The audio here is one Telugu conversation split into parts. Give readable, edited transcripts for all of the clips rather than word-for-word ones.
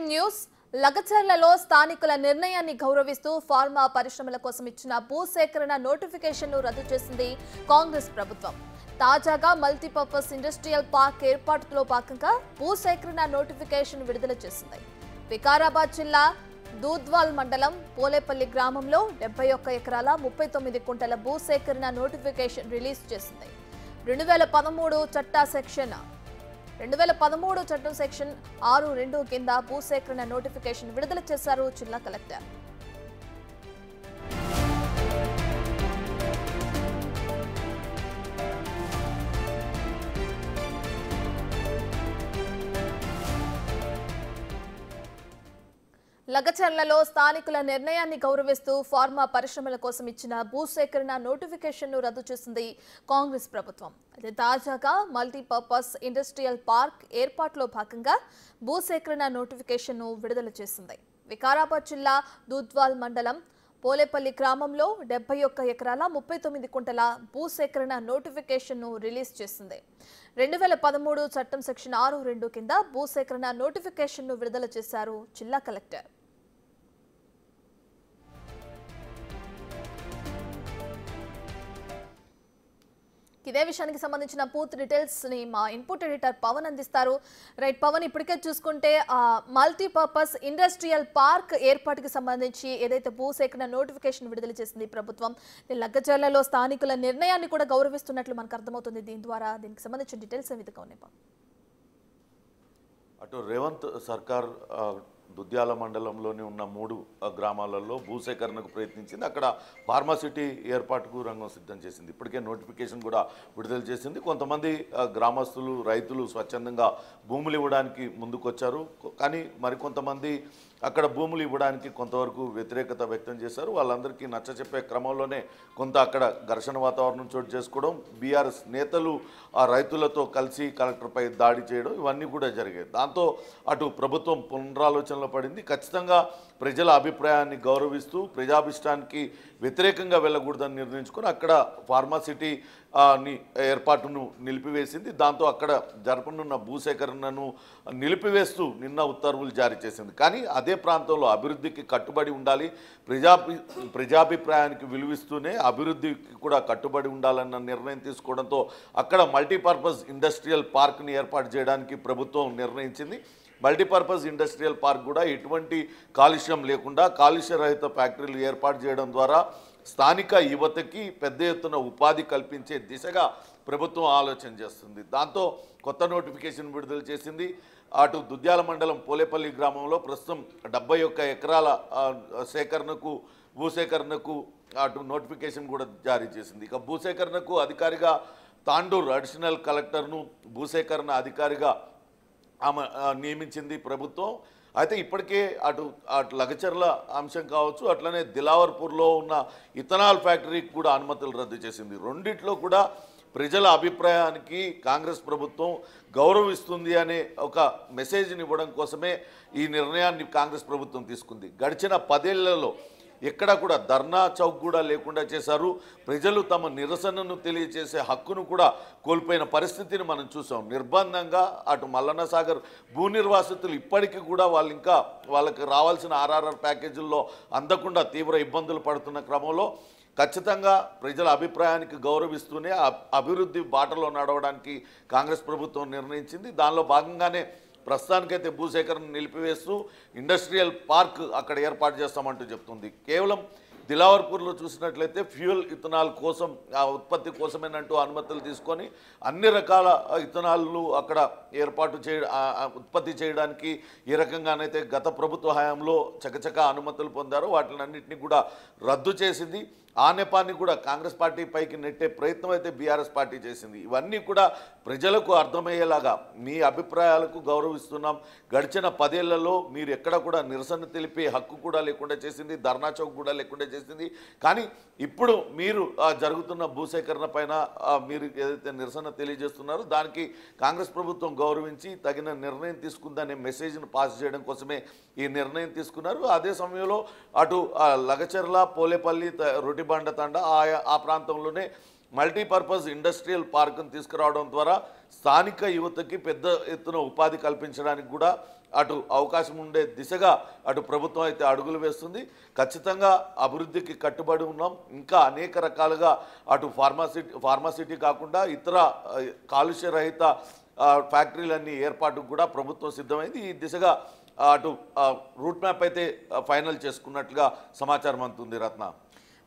బ్రేకింగ్ న్యూస్ లగచర్లలో స్థానికుల నిర్ణయాన్ని గౌరవిస్తూ ఫార్మా పరిశ్రమల కోసం ఇచ్చిన భూసేకరణ నోటిఫికేషన్ను రద్దు చేసింది కాంగ్రెస్ ప్రభుత్వం. తాజాగా మల్టీపర్పస్ ఇండస్ట్రియల్ పార్క్ ఏర్పాటులో భాగంగా భూసేకరణ నోటిఫికేషన్ విడుదల చేసింది. వికారాబాద్ జిల్లా దూద్వాల్ మండలం పోలేపల్లి గ్రామంలో 71 ఎకరాల 39 కుంటల భూసేకరణ నోటిఫికేషన్ రిలీజ్ చేసింది. 2013 చట్టం సెక్షన్ 6(2) కింద భూసేకరణ నోటిఫికేషన్ విడుదల చేశారు జిల్లా కలెక్టర్. లగచర్లలో స్థానికుల నిర్ణయాన్ని గౌరవిస్తూ ఫార్మా పరిశ్రమల కోసం ఇచ్చిన భూసేకరణ నోటిఫికేషన్ను రద్దు చేసింది కాంగ్రెస్ ప్రభుత్వం. అయితే తాజాగా మల్టీపర్పస్ ఇండస్ట్రియల్ పార్క్ ఏర్పాటులో భాగంగా భూసేకరణ నోటిఫికేషన్ను విడుదల చేసింది. వికారాబాద్ జిల్లా దూద్వాల్ మండలం పోలేపల్లి గ్రామంలో 71 ఎకరాల 39 కుంటల భూసేకరణ నోటిఫికేషన్ను రిలీజ్ చేసింది. 2013 చట్టం సెక్షన్ 6(2) కింద భూసేకరణ నోటిఫికేషన్ను విడుదల చేశారు జిల్లా కలెక్టర్. ఇదే విషయానికి సంబంధించిన పూర్తి డీటెయిల్స్ ని మా ఇన్పుట్ ఎడిటర్ పవన్ అందిస్తారు. రైట్ పవన్, ఇప్పటికే చూసుకుంటే మల్టీపర్పస్ ఇండస్ట్రియల్ పార్క్ ఏర్పాటుకి సంబంధించి ఏదైతే భూసేకరణ నోటిఫికేషన్ విడుదల చేసింది ప్రభుత్వం, లగ్గజర్లలో స్థానికుల నిర్ణయాన్ని కూడా గౌరవిస్తున్నట్లు మనకు అర్థమవుతుంది. దీని ద్వారా దీనికి సంబంధించిన డీటెయిల్స్ ఏ విధంగా ఉన్నాయి? అటు రేవంత్ సర్కార్ దుద్యాల మండలంలోని ఉన్న 3 గ్రామాలలో భూసేకరణకు ప్రయత్నించింది. అక్కడ ఫార్మాసిటీ ఏర్పాటుకు రంగం సిద్ధం చేసింది. ఇప్పటికే నోటిఫికేషన్ కూడా విడుదల చేసింది. కొంతమంది గ్రామస్తులు, రైతులు స్వచ్ఛందంగా భూములు ఇవ్వడానికి ముందుకొచ్చారు. కానీ మరికొంతమంది అక్కడ భూములు ఇవ్వడానికి కొంతవరకు వ్యతిరేకత వ్యక్తం చేశారు. వాళ్ళందరికీ నచ్చచెప్పే క్రమంలోనే కొంత అక్కడ ఘర్షణ వాతావరణం చోటు చేసుకోవడం, బీఆర్ఎస్ నేతలు ఆ రైతులతో కలిసి కలెక్టర్పై దాడి చేయడం, ఇవన్నీ కూడా జరిగాయి. దాంతో అటు ప్రభుత్వం పునరాలోచనలో పడింది. ఖచ్చితంగా ప్రజల అభిప్రాయాన్ని గౌరవిస్తూ ప్రజాభిష్టానికి వ్యతిరేకంగా వెళ్ళకూడదని నిర్ణయించుకొని అక్కడ ఫార్మాసిటీ ఏర్పాటును నిలిపివేసింది. దాంతో అక్కడ జరపనున్న భూసేకరణను నిలిపివేస్తూ నిన్న ఉత్తర్వులు జారీ చేసింది. కానీ అదే ప్రాంతంలో అభివృద్ధికి కట్టుబడి ఉండాలి, ప్రజాభిప్రాయానికి విలువిస్తూనే అభివృద్ధికి కూడా కట్టుబడి ఉండాలన్న నిర్ణయం తీసుకోవడంతో అక్కడ మల్టీపర్పస్ ఇండస్ట్రియల్ పార్క్ని ఏర్పాటు చేయడానికి ప్రభుత్వం నిర్ణయించింది. మల్టీపర్పస్ ఇండస్ట్రియల్ పార్క్ కూడా ఎటువంటి కాలుష్యం లేకుండా కాలుష్య రహిత ఫ్యాక్టరీలు ఏర్పాటు చేయడం ద్వారా స్థానిక యువతకి పెద్ద ఎత్తున ఉపాధి కల్పించే దిశగా ప్రభుత్వం ఆలోచన చేస్తుంది. దాంతో కొత్త నోటిఫికేషన్ విడుదల చేసింది. అటు దుద్యాల మండలం పోలేపల్లి గ్రామంలో ప్రస్తుతం 71 ఎకరాల భూసేకరణకు అటు నోటిఫికేషన్ కూడా జారీ చేసింది. ఇక భూసేకరణకు అధికారిగా తాండూర్ అడిషనల్ కలెక్టర్ను భూసేకరణ అధికారిగా నియమించింది ప్రభుత్వం. అయితే ఇప్పటికే అటు లగచర్ల అంశం కావచ్చు, అట్లనే దిలావర్పూర్లో ఉన్న ఇథనాల్ ఫ్యాక్టరీకి కూడా అనుమతులు రద్దు చేసింది. రెండిట్లో కూడా ప్రజల అభిప్రాయానికి కాంగ్రెస్ ప్రభుత్వం గౌరవిస్తుంది అనే ఒక మెసేజ్ని ఇవ్వడం కోసమే ఈ నిర్ణయాన్ని కాంగ్రెస్ ప్రభుత్వం తీసుకుంది. గడిచిన 10 ఏళ్లలో ఎక్కడ కూడా ధర్నా చౌక్ కూడా లేకుండా చేశారు. ప్రజలు తమ నిరసనను తెలియజేసే హక్కును కూడా కోల్పోయిన పరిస్థితిని మనం చూసాం. నిర్బంధంగా అటు మల్లన్న సాగర్ భూ నిర్వాసితులు ఇప్పటికీ కూడా వాళ్ళకి రావాల్సిన ఆర్ఆర్ఆర్ ప్యాకేజీల్లో అందకుండా తీవ్ర ఇబ్బందులు పడుతున్న క్రమంలో ఖచ్చితంగా ప్రజల అభిప్రాయానికి గౌరవిస్తూనే అభివృద్ధి బాటలో నడవడానికి కాంగ్రెస్ ప్రభుత్వం నిర్ణయించింది. దానిలో భాగంగానే ప్రస్తుతానికైతే భూసేకరణ నిలిపివేస్తూ ఇండస్ట్రియల్ పార్క్ అక్కడ ఏర్పాటు చేస్తామంటూ చెప్తుంది. కేవలం దిలావర్పూర్లో చూసినట్లయితే ఫ్యూయల్ ఇథనాల్ కోసం ఉత్పత్తి కోసమేనంటూ అనుమతులు తీసుకొని అన్ని రకాల ఇథనాల్ను అక్కడ ఉత్పత్తి చేయడానికి ఈ రకంగానైతే గత ప్రభుత్వ హయాంలో చకచక అనుమతులు పొందారో వాటినన్నింటినీ కూడా రద్దు చేసింది. ఆ నెపాన్ని కూడా కాంగ్రెస్ పార్టీ పైకి నెట్టే ప్రయత్నం అయితే బీఆర్ఎస్ పార్టీ చేసింది. ఇవన్నీ కూడా ప్రజలకు అర్థమయ్యేలాగా మీ అభిప్రాయాలకు గౌరవిస్తున్నాం, గడిచిన 10 ఏళ్లలో మీరు ఎక్కడ కూడా నిరసన తెలిపే హక్కు కూడా లేకుండా చేసింది, ధర్నా చౌక్ కూడా లేకుండా చేసింది. కానీ ఇప్పుడు మీరు జరుగుతున్న భూసేకరణ పైన మీరు ఏదైతే నిరసన తెలియజేస్తున్నారో దానికి కాంగ్రెస్ ప్రభుత్వం గౌరవించి తగిన నిర్ణయం తీసుకుందనే మెసేజ్ను పాస్ చేయడం కోసమే ఈ నిర్ణయం తీసుకున్నారు. అదే సమయంలో అటు లగచర్ల, పోలేపల్లి, రొటిబండ తండా ఆ ప్రాంతంలోనే మల్టీపర్పస్ ఇండస్ట్రియల్ పార్క్ను తీసుకురావడం ద్వారా స్థానిక యువతకి పెద్ద ఎత్తున ఉపాధి కల్పించడానికి కూడా అటు అవకాశం ఉండే దిశగా అటు ప్రభుత్వం అయితే అడుగులు వేస్తుంది. ఖచ్చితంగా అభివృద్ధికి కట్టుబడి ఉన్నాం. ఇంకా అనేక రకాలుగా అటు ఫార్మాసిటీ కాకుండా ఇతర కాలుష్య రహిత ఫ్యాక్టరీలన్నీ ఏర్పాటుకు కూడా ప్రభుత్వం సిద్ధమైంది. ఈ దిశగా అటు రూట్ మ్యాప్ అయితే ఫైనల్ చేసుకున్నట్లుగా సమాచారం అందుతుంది. రత్న.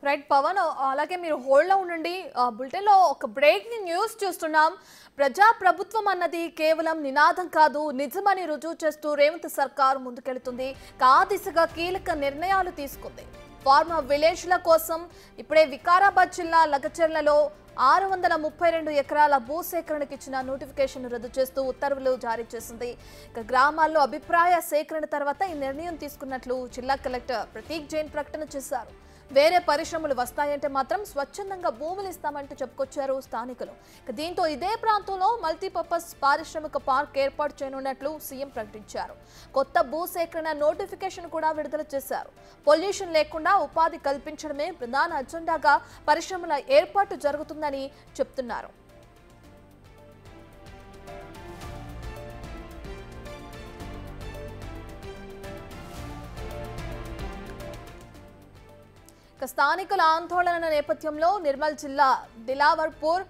రైట్ పవన్, అలాగే మీరు హోల్డ్లో ఉండండి. బులెటిన్లో ఒక బ్రేకింగ్ న్యూస్ చూస్తున్నాం. ప్రజా ప్రభుత్వం అన్నది కేవలం నినాదం కాదు, నిజమని రుజువు చేస్తూ రేవంత్ సర్కార్ ముందుకెళ్తుంది. ఆ దిశగా కీలక నిర్ణయాలు తీసుకుంది. ఫార్మా విలేజ్ల కోసం ఇప్పుడే వికారాబాద్ జిల్లా లగచర్లలో 632 ఎకరాల భూసేకరణకు ఇచ్చిన నోటిఫికేషన్ రద్దు చేస్తూ ఉత్తర్వులు జారీ చేసింది. గ్రామాల్లో అభిప్రాయ సేకరణ తర్వాత ఈ నిర్ణయం తీసుకున్నట్లు జిల్లా కలెక్టర్ ప్రతీక్ జైన్ ప్రకటన చేశారు. వేరే పరిశ్రమలు వస్తాయంటే మాత్రం స్వచ్ఛందంగా భూములు ఇస్తామంటూ చెప్పుకొచ్చారు స్థానికులు. దీంతో ఇదే ప్రాంతంలో మల్టీపర్పస్ పారిశ్రామిక పార్క్ ఏర్పాటు చేయనున్నట్లు సీఎం ప్రకటించారు. కొత్త భూసేకరణ నోటిఫికేషన్ కూడా విడుదల చేశారు. పొల్యూషన్ లేకుండా ఉపాధి కల్పించడమే ప్రధాన అజెండాగా పరిశ్రమల ఏర్పాటు జరుగుతుందని చెప్తున్నారు. స్థానికుల ఆందోళన నేపథ్యంలో నిర్మల్ జిల్లా దిలావర్పూర్,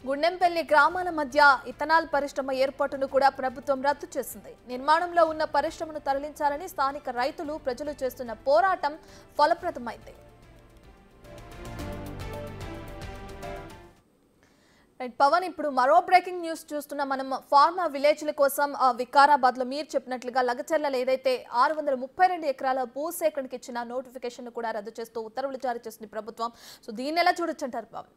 గుండెంపల్లి గ్రామాల మధ్య ఇథనాల్ పరిశ్రమ ఏర్పాటును కూడా ప్రభుత్వం రద్దు చేసింది. నిర్మాణంలో ఉన్న పరిశ్రమను తరలించాలని స్థానిక రైతులు, ప్రజలు చేస్తున్న పోరాటం ఫలప్రదమైంది. పవన్, ఇప్పుడు మరో బ్రేకింగ్ న్యూస్ చూస్తున్నాం మనం. ఫార్మా విలేజ్ల కోసం వికారాబాద్ లో మీరు చెప్పినట్లుగా లగచర్లలో ఏదైతే 632 ఎకరాల భూసేకరణకి ఇచ్చిన నోటిఫికేషన్ కూడా రద్దు చేస్తూ ఉత్తర్వులు జారీ చేస్తుంది ప్రభుత్వం. సో దీన్ని ఎలా చూడొచ్చు అంటారు పవన్?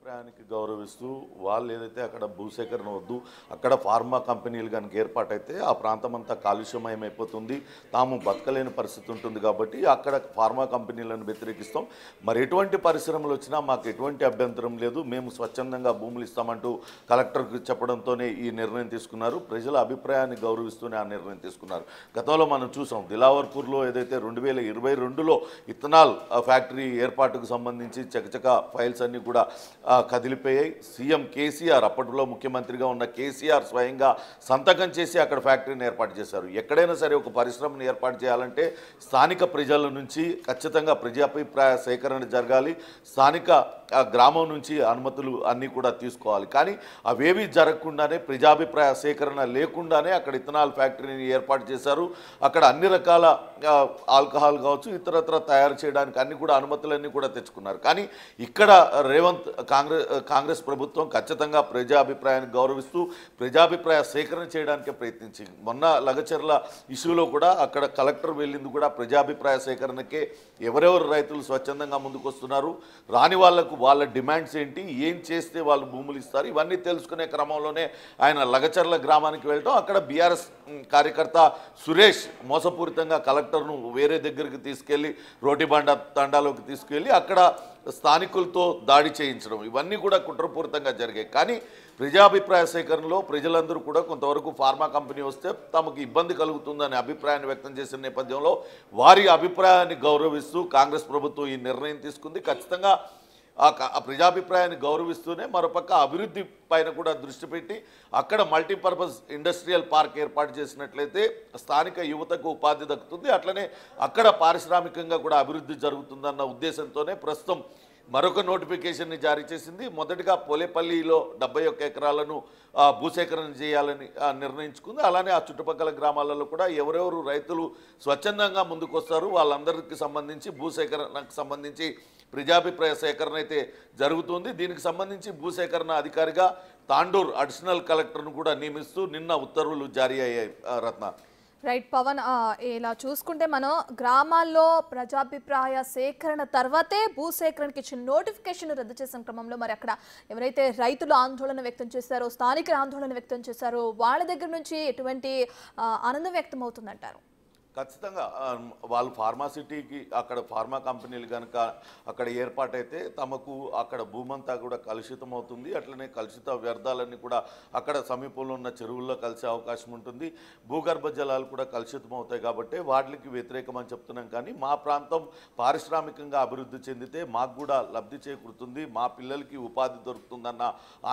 అభిప్రాయానికి గౌరవిస్తూ వాళ్ళు ఏదైతే అక్కడ భూసేకరణ వద్దు, అక్కడ ఫార్మా కంపెనీలు కనుక ఏర్పాటైతే ఆ ప్రాంతం అంతా కాలుష్యమయమైపోతుంది, తాము బతకలేని పరిస్థితి ఉంటుంది. కాబట్టి అక్కడ ఫార్మా కంపెనీలను వ్యతిరేకిస్తాం. మరి ఎటువంటి పరిశ్రమలు వచ్చినా మాకు ఎటువంటి అభ్యంతరం లేదు, మేము స్వచ్ఛందంగా భూములు ఇస్తామంటూ కలెక్టర్కి చెప్పడంతోనే ఈ నిర్ణయం తీసుకున్నారు. ప్రజల అభిప్రాయాన్ని గౌరవిస్తూనే ఆ నిర్ణయం తీసుకున్నారు. గతంలో మనం చూసాం, దిలావర్పూర్లో ఏదైతే 2022లో ఇథనాల్ ఫ్యాక్టరీ ఏర్పాటుకు సంబంధించి చకచక ఫైల్స్ అన్నీ కూడా కదిలిపోయాయి. సీఎం కేసీఆర్, అప్పట్లో ముఖ్యమంత్రిగా ఉన్న కేసీఆర్ స్వయంగా సంతకం చేసి అక్కడ ఫ్యాక్టరీని ఏర్పాటు చేశారు. ఎక్కడైనా సరే ఒక పరిశ్రమను ఏర్పాటు చేయాలంటే స్థానిక ప్రజల నుంచి ఖచ్చితంగా ప్రజాభిప్రాయ సేకరణ జరగాలి, స్థానిక గ్రామం నుంచి అనుమతులు అన్నీ కూడా తీసుకోవాలి. కానీ అవేవి జరగకుండానే, ప్రజాభిప్రాయ సేకరణ లేకుండానే అక్కడ ఇథనాల్ ఫ్యాక్టరీని ఏర్పాటు చేశారు. అక్కడ అన్ని రకాల ఆల్కహాల్ కావచ్చు, ఇతరత్ర తయారు చేయడానికి అన్ని కూడా అనుమతులన్నీ కూడా తెచ్చుకున్నారు. కానీ ఇక్కడ రేవంత్ కాంగ్రెస్ ప్రభుత్వం ఖచ్చితంగా ప్రజాభిప్రాయాన్ని గౌరవిస్తూ ప్రజాభిప్రాయ సేకరణ చేయడానికే ప్రయత్నించింది. మొన్న లగచర్ల ఇష్యూలో కూడా అక్కడ కలెక్టర్ వెళ్ళింది కూడా ప్రజాభిప్రాయ సేకరణకే. ఎవరెవరు రైతులు స్వచ్ఛందంగా ముందుకు వస్తున్నారు, రాని వాళ్లకు వాళ్ళ డిమాండ్స్ ఏంటి, ఏం చేస్తే వాళ్ళు భూములు ఇస్తారు, ఇవన్నీ తెలుసుకునే క్రమంలోనే ఆయన లగచర్ల గ్రామానికి వెళ్ళటం. అక్కడ బీఆర్ఎస్ కార్యకర్త సురేష్ మోసపూరితంగా కలెక్టర్ను వేరే దగ్గరికి తీసుకెళ్లి తండాలోకి తీసుకెళ్లి అక్కడ స్థానికులతో దాడి చేయించడం, ఇవన్నీ కూడా కుట్రపూరితంగా జరిగాయి. కానీ ప్రజాభిప్రాయ సేకరణలో ప్రజలందరూ కూడా కొంతవరకు ఫార్మా కంపెనీ వస్తే తమకు ఇబ్బంది కలుగుతుందనే అభిప్రాయాన్ని వ్యక్తం చేసిన నేపథ్యంలో వారి అభిప్రాయాన్ని గౌరవిస్తూ కాంగ్రెస్ ప్రభుత్వం ఈ నిర్ణయం తీసుకుంది. ఖచ్చితంగా ఆ ప్రజాభిప్రాయాన్ని గౌరవిస్తూనే మరోపక్క అభివృద్ధి పైన కూడా దృష్టి పెట్టి అక్కడ మల్టీపర్పస్ ఇండస్ట్రియల్ పార్క్ ఏర్పాటు చేసినట్లయితే స్థానిక యువతకు ఉపాధి దక్కుతుంది, అట్లనే అక్కడ పారిశ్రామికంగా కూడా అభివృద్ధి జరుగుతుందన్న ఉద్దేశంతోనే ప్రస్తుతం మరొక నోటిఫికేషన్ని జారీ చేసింది. మొదటిగా పోలేపల్లిలో 71 ఎకరాలను భూసేకరణ చేయాలని నిర్ణయించుకుంది. అలానే ఆ చుట్టుపక్కల గ్రామాలలో కూడా ఎవరెవరు రైతులు స్వచ్ఛందంగా ముందుకు వస్తారు వాళ్ళందరికీ సంబంధించి భూసేకరణకు సంబంధించి ప్రజాభిప్రాయ సేకరణ అయితే జరుగుతుంది. దీనికి సంబంధించి భూసేకరణ అధికారిగా తాండూర్ అడిషనల్ కలెక్టర్ను కూడా నియమిస్తూ నిన్న ఉత్తర్వులు జారీ అయ్యాయి. రత్న. రైట్ పవన్, ఇలా చూసుకుంటే మనం గ్రామాల్లో ప్రజాభిప్రాయ సేకరణ తర్వాతే భూసేకరణకి ఇచ్చిన నోటిఫికేషన్ రద్దు చేసిన క్రమంలో మరి అక్కడ ఎవరైతే రైతులు ఆందోళన వ్యక్తం చేశారో, స్థానికులు ఆందోళన వ్యక్తం చేశారో వాళ్ళ దగ్గర నుంచి ఎటువంటి ఆనందం వ్యక్తం అవుతుందంటారు? ఖచ్చితంగా వాళ్ళు ఫార్మాసిటీకి అక్కడ ఫార్మా కంపెనీలు కనుక అక్కడ ఏర్పాటైతే తమకు అక్కడ భూమంతా కూడా కలుషితం అవుతుంది. అట్లనే కలుషిత వ్యర్థాలన్నీ కూడా అక్కడ సమీపంలో ఉన్న చెరువుల్లో కలిసే అవకాశం ఉంటుంది. భూగర్భ జలాలు కూడా కలుషితం అవుతాయి కాబట్టి వాటికి వ్యతిరేకం అని చెప్తున్నాం. కానీ మా ప్రాంతం పారిశ్రామికంగా అభివృద్ధి చెందితే మాకు కూడా లబ్ధి చేకూరుతుంది, మా పిల్లలకి ఉపాధి దొరుకుతుందన్న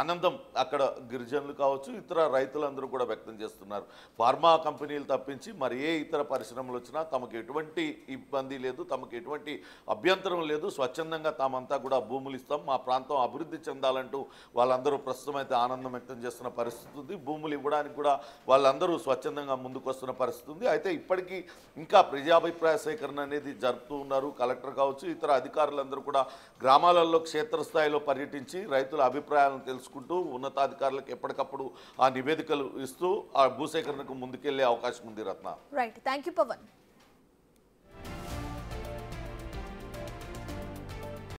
ఆనందం అక్కడ గిరిజనులు కావచ్చు ఇతర రైతులందరూ కూడా వ్యక్తం చేస్తున్నారు. ఫార్మా కంపెనీలు తప్పించి మరి ఏ ఇతర పరిశ్రమలు వచ్చినా తమకు ఎటువంటి ఇబ్బంది లేదు, తమకు ఎటువంటి అభ్యంతరం లేదు. స్వచ్ఛందంగా తామంతా కూడా భూములు ఇస్తాం, మా ప్రాంతం అభివృద్ధి చెందాలంటూ వాళ్ళందరూ ప్రస్తుతం అయితే ఆనందం వ్యక్తం చేస్తున్న పరిస్థితి ఉంది. భూములు ఇవ్వడానికి కూడా వాళ్ళందరూ స్వచ్ఛందంగా ముందుకు వస్తున్న పరిస్థితి ఉంది. అయితే ఇప్పటికీ ఇంకా ప్రజాభిప్రాయ సేకరణ అనేది జరుపుతూ ఉన్నారు. కలెక్టర్ కావచ్చు ఇతర అధికారులందరూ కూడా గ్రామాలలో క్షేత్రస్థాయిలో పర్యటించి రైతుల అభిప్రాయాలను తెలుసుకుంటూ ఉన్నతాధికారులకు ఎప్పటికప్పుడు ఆ నివేదికలు ఇస్తూ ఆ భూసేకరణకు ముందుకెళ్లే అవకాశం ఉంది. రత్న, రైట్, థ్యాంక్ యూ పవన్.